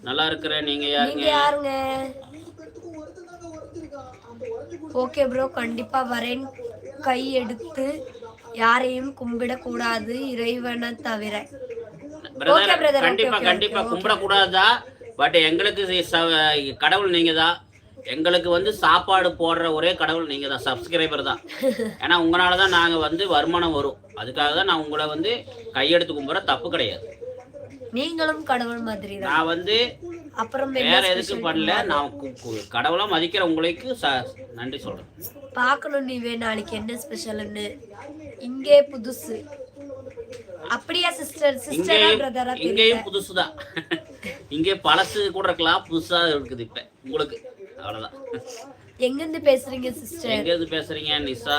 நல்லா இருக்கிறேன். நீங்க யாருங்க? ஓகே ப்ரோ, கண்டிப்பா வரேன். கை எடுத்து யாரையும் கும்பிடக்கூடாது, இறைவனை தவிர. கண்டிப்பா கண்டிப்பா கும்பிடக்கூடாதா. பட் எங்களுக்கு கடவுள் நீங்க தான். எங்களுக்கு வந்து சாப்பாடு போடுற ஒரே கடவுள் நீங்க தான், சப்ஸ்கிரைபர் தான். ஏன்னா உங்களால தான் நாங்கள் வந்து வருமானம் வரும். அதுக்காக தான் நான் உங்களை வந்து கையெடுத்து கும்பிட்ற, தப்பு கிடையாது. நீங்களும் கடவுள் மாதிரி தான். நான் வந்து அப்புறம் வேற எதுக்கு பண்ணல, நான் கடவுளா மதிக்கிற உங்களுக்கு நன்றி சொல்றேன். பார்க்கணும் நீ நாளைக்கு என்ன ஸ்பெஷல்னு. இங்கே புதுசு அப்படியா சிஸ்டர்? சிஸ்டரா பிரதரா? இங்கேயும் புதுசு தான். இங்கே பழசு கூட இருக்கலாம், புதுசா இருக்குது இப்ப உங்களுக்கு. அவ்வளவுதான். எங்க இருந்து பேசுறீங்க சிஸ்டர்? எங்க இருந்து பேசுறீங்க? நிசா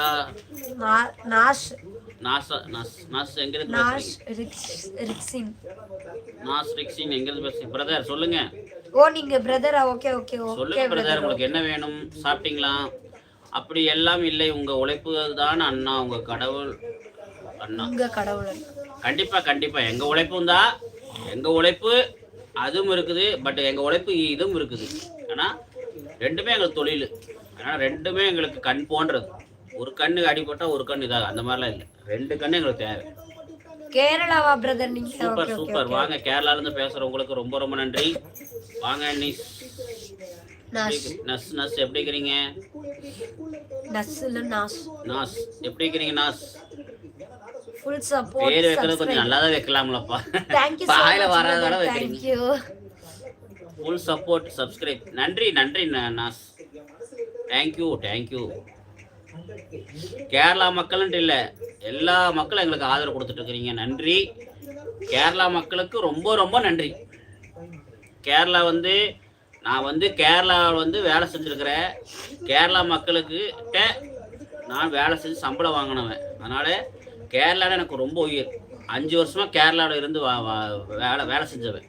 நாஷ் நாஸ் எங்க இருந்து நாஷ் ரிக்ஸின். நாஸ் ரிக்ஸின் எங்க இருந்து பேசுறீங்க பிரதர்? சொல்லுங்க. ஓ நீங்க பிரதரா? Okay okay okay. சொல்லுங்க பிரதர், உங்களுக்கு என்ன வேணும்? சாப்பிட்டீங்களா? அப்படி எல்லாம் இல்லை, உங்க உழைப்பு தான் அண்ணா, உங்க கடவுள் அண்ணா. உங்க கடவுள் கண்டிப்பா கண்டிப்பா எங்க உழைப்பும் தான். எங்க உழைப்பு அதுவும் இருக்குது, பட் எங்க உழைப்பு இதுவும் இருக்குது. ஆனா ரெண்டுமே எங்களுக்கு தொழில். ஆனால் ரெண்டுமே எங்களுக்கு கண் போன்றது. ஒரு கண்ணு அடிபட்டா ஒரு கண் இதாக, அந்த மாதிரிலாம் இல்லை. ரெண்டு கண்ணு எங்களுக்கு தேவை. கேரளாவா பிரதர் நீங்க? Super super. வாங்க, கேரளால இருந்து பேசுறேன். உங்களுக்கு ரொம்ப ரொம்ப நன்றி. வாங்க. நஸ் நஸ் எப்படி இருக்கிறீங்க? நஸ் இல்ல நாஸ். நாஸ் எப்படி இருக்கிறீங்க? நாஸ் ஃபுல் சப்போர்ட். பேர் வைக்கிறது கொஞ்சம் நல்லா தான் வைக்கலாம்லப்பா. Thank you. வாயில வராதடா வைக்கிறீங்க. Thank you. Full support, subscribe. நன்றி நன்றி நாஸ். Thank you thank you. கேரளா மக்கள்ன்ட்டு இல்லை, எல்லா மக்களும் எங்களுக்கு ஆதரவு கொடுத்துட்டு இருக்கிறீங்க. நன்றி. கேரளா மக்களுக்கு ரொம்ப ரொம்ப நன்றி. கேரளா வந்து நான் வந்து கேரளாவில் வந்து வேலை செஞ்சுருக்கிறேன். கேரளா மக்களுக்கு நான் வேலை செஞ்சு சம்பளம் வாங்கினவன். அதனால் கேரளாவில் எனக்கு ரொம்ப உயிர். 5 வருஷமாக கேரளாவில் இருந்து வேலை செஞ்சவன்.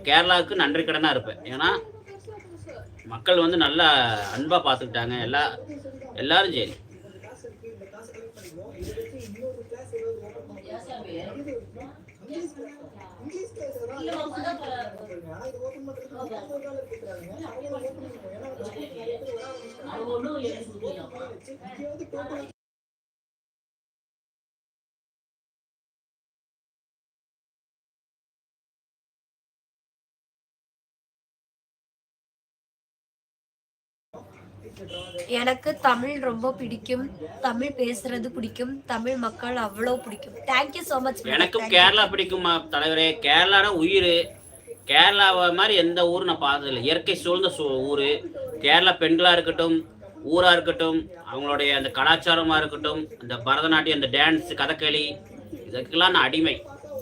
கேரளாவுக்கு நன்றி கடனாக இருப்பேன். ஏன்னா மக்கள் வந்து நல்லா அன்பாக பார்த்துக்கிட்டாங்க. எல்லாரும் சரி. எனக்கு தமிழ் ரொம்ப பிடிக்கும். தமிழ் பேசுறது பிடிக்கும். தமிழ் மக்கள் அவ்வளோ பிடிக்கும். Thank you so much. எனக்கும் கேரளா பிடிக்கும் தலைவரே. கேரளானா உயிர். கேரளாவை மாதிரி எந்த ஊர் நான் பார்த்ததில்லை. இயற்கை சூழ்ந்த ஊர். கேரளா பெண்களாக இருக்கட்டும், ஊராக இருக்கட்டும், அவங்களுடைய அந்த கலாச்சாரமாக இருக்கட்டும், அந்த பரதநாட்டியம், அந்த டான்ஸ், கதகளி, இதுக்கெல்லாம் நான் அடிமை.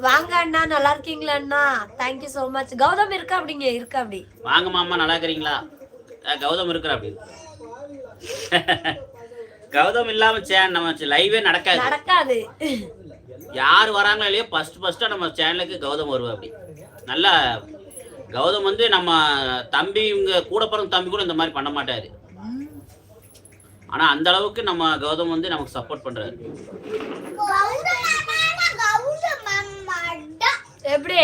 வாங்க அண்ணா, நல்லா இருக்கீங்களா அண்ணா? Thank you so much. கௌதம் இருக்கா? அப்படிங்க இருக்கா? அப்படி வாங்க மாமா, நல்லா இருக்கிறீங்களா? கௌதம் இருக்கிற அப்படி. கௌதம் இல்லாம நம்ம லைவே நடக்காது. யார் வராங்களோ இல்லையோ ஃபர்ஸ்டா நம்ம சேனலுக்கு கௌதம் வருவா. அப்படி நல்லா கௌதம் வந்து நம்ம தம்பி, இவங்க கூட பிறந்த தம்பி கூட இந்த மாதிரி பண்ண மாட்டாரு. ஆனா அந்த அளவுக்கு நம்ம கௌதம் வந்து நமக்கு சப்போர்ட் பண்றாரு. எப்படி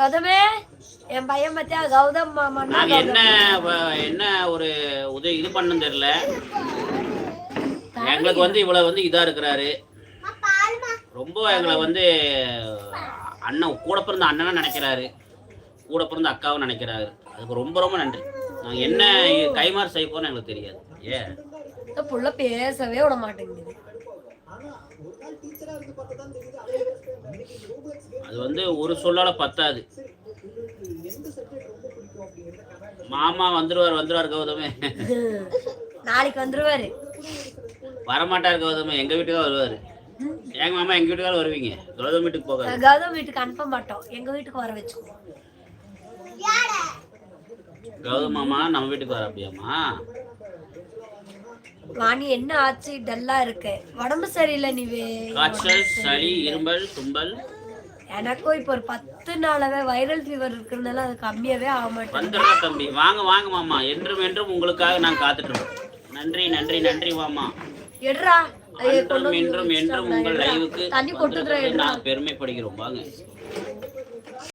கௌதமே என் பையன் பத்தியா? கௌதம் மாமா நாங்க என்ன ஒரு உதவி இது பண்ணு தெரியல. எங்களுக்கு வந்து இவ்வளவு வந்து இதா இருக்கிறாரு. ரொம்ப எங்களை வந்து அண்ணன், கூட பிறந்த அண்ணனா நினைக்கிறாரு, கூட பிறந்த அக்காவும் நினைக்கிறாரு. அதுக்கு ரொம்ப ரொம்ப நன்றி. நாங்க என்ன கைமாறு செய்ய போறோம்னு எங்களுக்கு தெரியாது. புள்ள பேசவே விட மாட்டேங்குது. அது வந்து ஒரு சொல்லால பத்தாது. மாமா வந்துருவார் கௌதமே. நாளைக்கு வந்துருவாரு. வரமாட்டாரு கௌதமே, எங்க வீட்டுக்கு தான் வருவாரு. எங்க மாமா எங்க வீட்டுக்கு வருவீங்க, கௌதம் வீட்டுக்கு போக. கௌதம் வீட்டுக்கு அனுப்ப மாட்டோம், எங்க வீட்டுக்கு வர வச்சுக்கோ. கௌதம் மாமா நம்ம வீட்டுக்கு வர அப்படியாமா? வாணி என்ன ஆச்சு? டல்லா இருக்கு. உடம்பு சரியில்லை. நீ காய்ச்சல், சளி, இருமல், தும்பல். எனக்கும் இப்போ ஒரு 10 நாளாவே வைரல் ஃபீவர் இருக்கிறதுனால அது கம்மியாவே ஆக மாட்டேன். வந்துடுறா தம்பி, வாங்க வாங்க மாமா. என்றும் என்றும் உங்களுக்காக நான் காத்துட்டு இருக்கோம். நன்றி நன்றி நன்றி மாமா. எடுறா. என்றும் என்றும் உங்கள் லைவுக்கு தண்ணி கொட்டுதுடா. நான் பெருமைப்படுகிறோம். வாங்க.